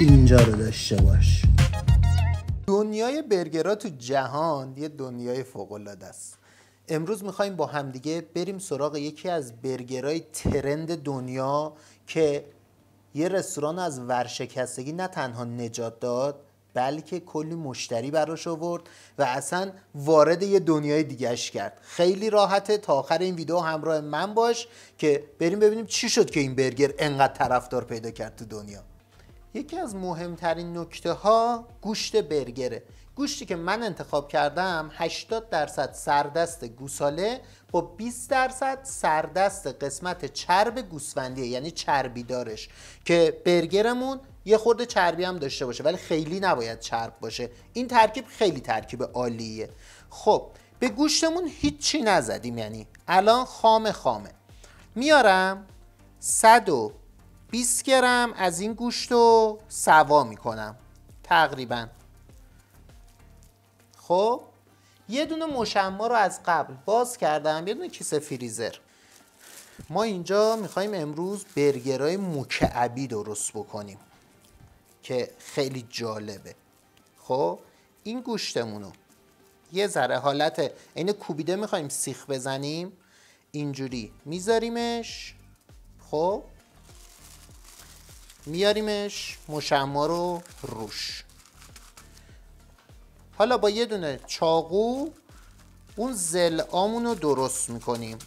اینجا رو داشته باش. دنیای برگرها تو جهان یه دنیای فوق‌العاده است. امروز میخوایم با همدیگه بریم سراغ یکی از برگرهای ترند دنیا که یه رستوران از ورشکستگی نه تنها نجات داد بلکه کلی مشتری براش آورد و اصلا وارد یه دنیای دیگهش کرد. خیلی راحته، تا آخر این ویدیو همراه من باش که بریم ببینیم چی شد که این برگر انقدر طرفدار پیدا کرد تو دنیا. یکی از مهمترین نکته ها گوشت برگره. گوشتی که من انتخاب کردم 80% سردست گوساله با 20% سردست قسمت چرب گوسفندیه، یعنی چربی دارش، که برگرمون یه خورده چربی هم داشته باشه ولی خیلی نباید چرب باشه. این ترکیب خیلی ترکیب عالیه. خب به گوشتمون هیچی نزدیم، یعنی الان خامه میارم 120 گرم از این گوشت رو سوا میکنم تقریبا. خب یه دونه مشما رو از قبل باز کردم، یه دونه کیسه فریزر. ما اینجا میخوایم امروز برگرهای مکعبی درست بکنیم که خیلی جالبه. خب این گوشتمونو یه ذره حالت عین کوبیده میخوایم سیخ بزنیم، اینجوری میذاریمش. خب میاریمش مشما رو روش. حالا با یه دونه چاقو اون ضلعامون رو درست میکنیم.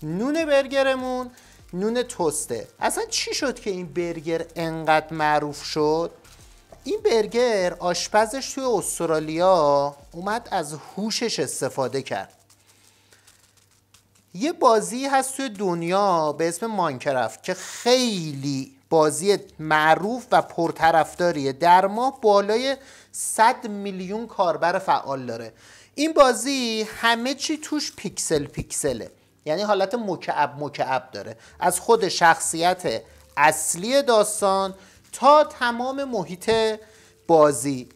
نون برگرمون نون توسته. اصلا چی شد که این برگر انقدر معروف شد؟ این برگر آشپزش توی استرالیا اومد از هوشش استفاده کرد. یه بازی هست توی دنیا به اسم ماینکرافت که خیلی بازی معروف و پرطرفداریه. در ماه بالای 100 میلیون کاربر فعال داره. این بازی همه چی توش پیکسله، یعنی حالت مکعب داره، از خود شخصیت اصلی داستان تا تمام محیط بازی.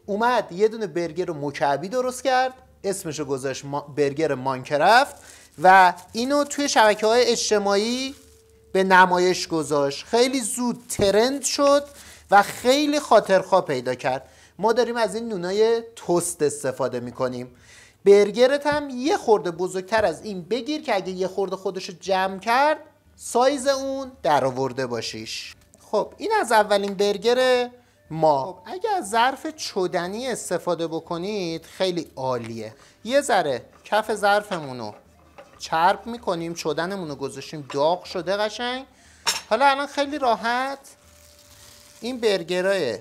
اومد یه دونه برگر مکعبی درست کرد، اسمشو گذاشت برگر ماینکرافت و اینو توی شبکه‌های اجتماعی به نمایش گذاشت. خیلی زود ترند شد و خیلی خاطرخواه پیدا کرد. ما داریم از این نونای توست استفاده میکنیم. برگرت هم یه خورده بزرگتر از این بگیر که اگه یه خورده خودشو جمع کرد سایز اون در آورده باشیش. خب این از اولین برگر ما. خب اگه از ظرف چدنی استفاده بکنید خیلی عالیه. یه ذره کف ظرفمونو چرب میکنیم، چدنمونو گذاشتیم داغ شده قشنگ. حالا الان خیلی راحت این برگرای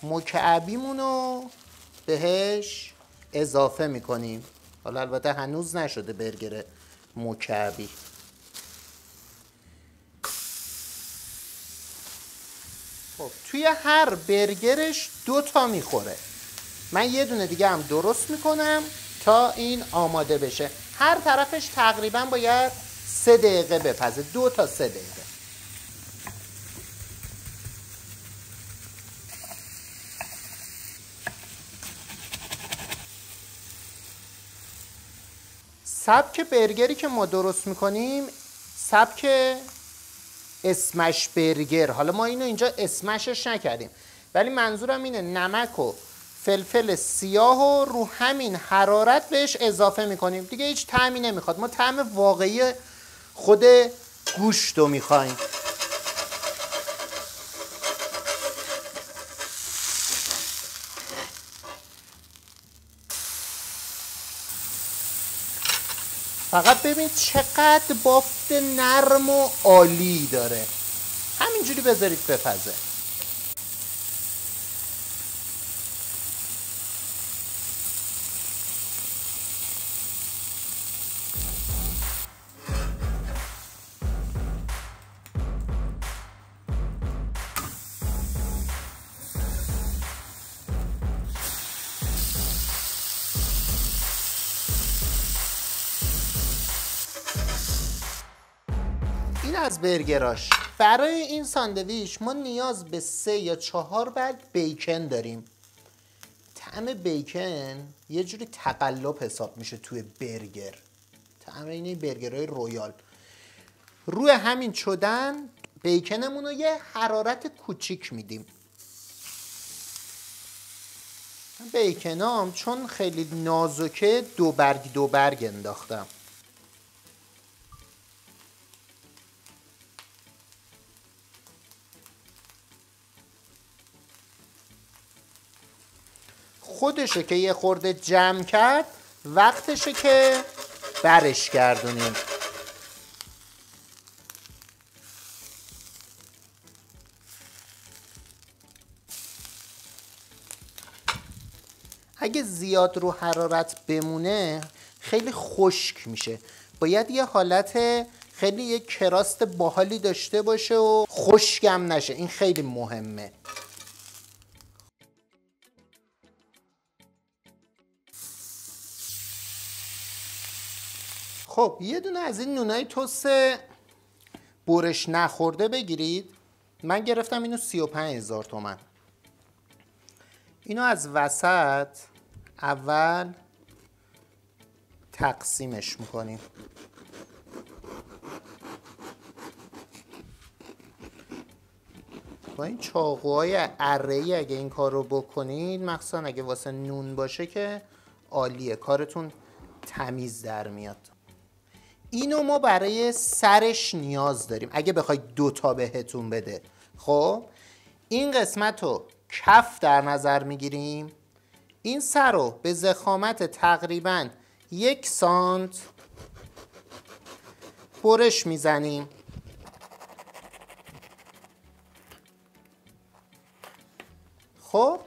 مکعبیمونو بهش اضافه میکنیم. حالا البته هنوز نشده برگر مکعبی. خب توی هر برگرش 2 تا میخوره. من یه دونه دیگه هم درست میکنم تا این آماده بشه. هر طرفش تقریبا باید 3 دقیقه بپزه، 2 تا 3 دقیقه. سبک برگری که ما درست میکنیم سبک اسمش برگر. حالا ما اینو اینجا اسمشش نکردیم ولی منظورم اینه نمک و فلفل سیاه و رو همین حرارت بهش اضافه میکنیم. دیگه هیچ طعمی نمیخواد، ما طعم واقعی خود گوشت رو میخوایم. فقط ببین چقدر بافت نرم و عالی داره. همینجوری بذارید بپزه. این از برگراش. برای این ساندویچ ما نیاز به 3 یا 4 برگ بیکن داریم. طعم بیکن یه جوری تقلب حساب میشه توی برگر، طعم این برگرهای رویال. روی همین چدن بیکنمون رو یه حرارت کوچیک میدیم. بیکنام چون خیلی نازکه 2 برگ انداختم. خودشه که یه خورده جمع کرد، وقتشه که برش گردونیم. اگه زیاد رو حرارت بمونه خیلی خشک میشه. باید یه حالت خیلی یه کراست باحالی داشته باشه و خشکم نشه. این خیلی مهمه. خب یه دونه از این نونای توست برش نخورده بگیرید. من گرفتم اینو 35,000 تومان. اینو از وسط اول تقسیمش میکنیم. با این چاقوهای اره‌ای اگه این کار رو بکنید، مخصوصا اگه واسه نون باشه که عالیه، کارتون تمیز در میاد. اینو ما برای سرش نیاز داریم اگه بخواید 2 تا بهتون بده. خب این قسمت رو کف در نظر میگیریم. این سر رو به ضخامت تقریبا 1 سانت برش میزنیم. خب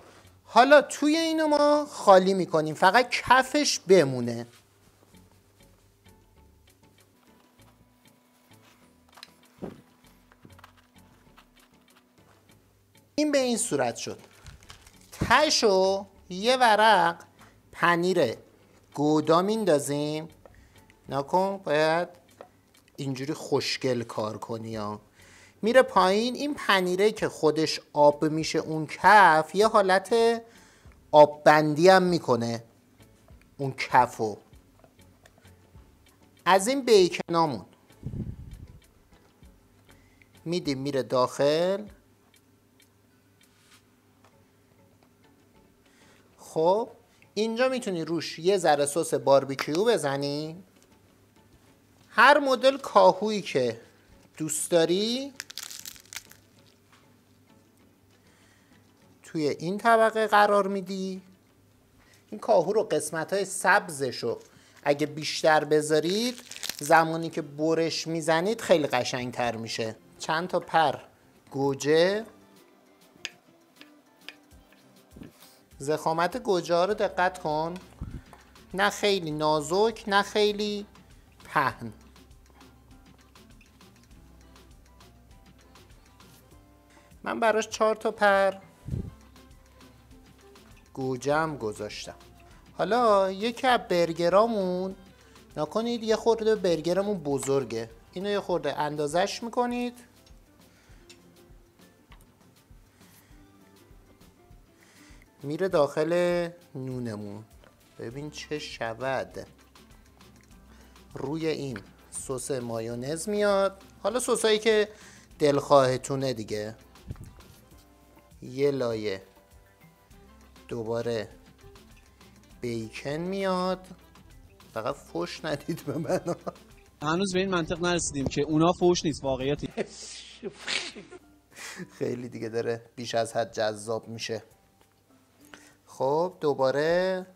حالا توی اینو ما خالی میکنیم، فقط کفش بمونه. این به این صورت شد. تهشو یه ورق پنیر گودا میندازیم. نکن باید اینجوری خوشگل کار کنی ها. میره پایین. این پنیره که خودش آب میشه اون کف یه حالت آب بندی هم میکنه اون کفو. از این بیکنامون میدیم میره داخل. خب اینجا میتونی روش یه ذره سس باربیکیو بزنی. هر مدل کاهویی که دوست داری توی این طبقه قرار میدی. این کاهو رو قسمت‌های سبزشو اگه بیشتر بذارید زمانی که برش میزنید خیلی قشنگتر میشه. چند تا پر گوجه. ضخامت گوجه ها رو دقت کن، نه خیلی نازک نه خیلی پهن. من براش 4 تا پر گوجه هم گذاشتم. حالا یکی از برگرامون نکنید یه خورده برگرمون بزرگه، اینو یه خورده اندازش میکنید. میره داخل نونمون. ببین چه شود. روی این سس مایونز میاد. حالا سسایی که دلخواهتونه دیگه. یه لایه دوباره بیکن میاد. فقط فوش ندید به من. هنوز به این منطق نرسیدیم که اونا فوش نیست، واقعیتی. خیلی دیگه داره بیش از حد جذاب میشه. خب دوباره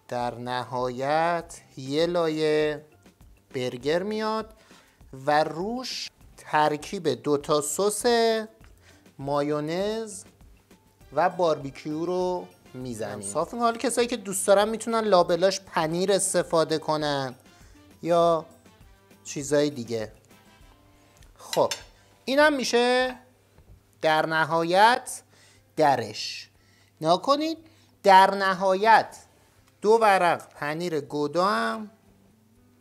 در نهایت یه لایه برگر میاد و روش ترکیب 2 تا سس مایونز و باربیکیو رو میزنیم. صافی حالا کسایی که دوست دارن میتونن لابلاش پنیر استفاده کنن یا چیزای دیگه. خب اینم میشه در نهایت درش. نکنید در نهایت 2 ورق پنیر گودا هم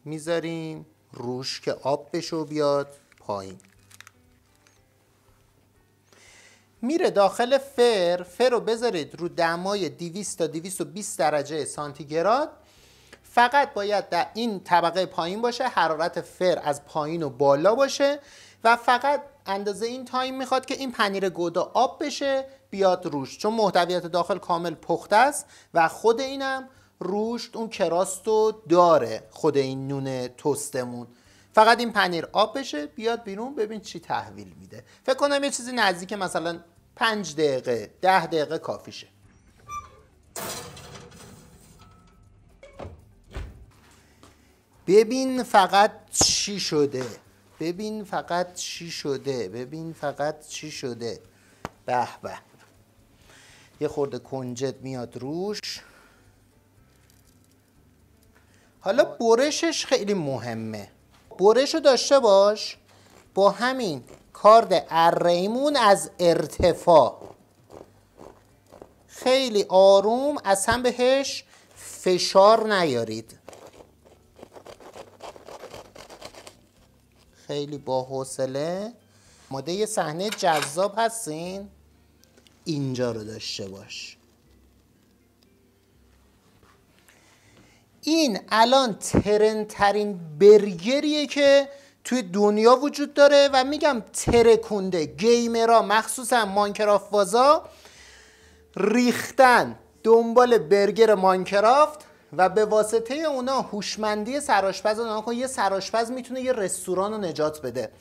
میذاریم روش که آب بشه و بیاد پایین. میره داخل فر رو بذارید رو دمای 200 تا 220 درجه سانتیگراد. فقط باید در این طبقه پایین باشه، حرارت فر از پایین و بالا باشه و فقط اندازه این تایم میخواد که این پنیر گودا آب بشه بیاد روش، چون محتویات داخل کامل پخته است و خود اینم روشت اون کراستو داره، خود این نون توستمون. فقط این پنیر آب بشه بیاد بیرون، ببین چی تحویل میده. فکر کنم یه چیزی نزدیک مثلا 5 دقیقه 10 دقیقه کافیشه. ببین فقط چی شده، ببین فقط چی شده، ببین فقط چی شده. به به، یه خورده کنجد میاد روش. حالا برشش خیلی مهمه، برشو داشته باش با همین کارد اره‌ایمون از ارتفاع خیلی آروم، اصلا بهش فشار نیارید، خیلی با حوصله. ماده یه صحنه جذاب هستین، اینجا رو داشته باش. این الان ترندترین برگریه که توی دنیا وجود داره و میگم ترکونده. گیمرها مخصوصا ماینکرافت بازا ریختن دنبال برگر ماینکرافت و به واسطه اونا هوشمندی سرآشپز رو نگاه کن. یه سرآشپز میتونه یه رستوران رو نجات بده.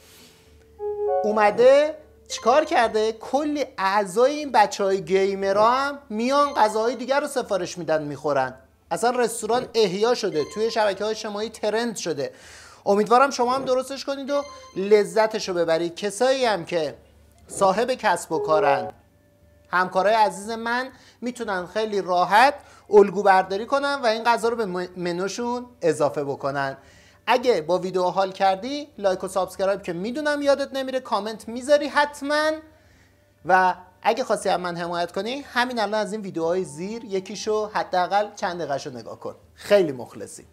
اومده چیکار کرده؟ کلی اعضای این بچهای گیمرها هم میان غذاهای دیگر رو سفارش میدن میخورن. اصلا رستوران احیا شده، توی شبکه‌های اجتماعی ترند شده. امیدوارم شما هم درستش کنید و لذتش رو ببرید. کسایی هم که صاحب کسب و کارن، همکارای عزیز من، میتونن خیلی راحت الگو برداری کنن و این غذا رو به منوشون اضافه بکنن. اگه با ویدیو حال کردی لایک و سابسکرایب که میدونم یادت نمیره، کامنت میذاری حتما، و اگه خواستی از من حمایت کنی همین الان از این ویدیوهای زیر یکیشو حداقل چند دقیقه‌شو نگاه کن. خیلی مخلصی.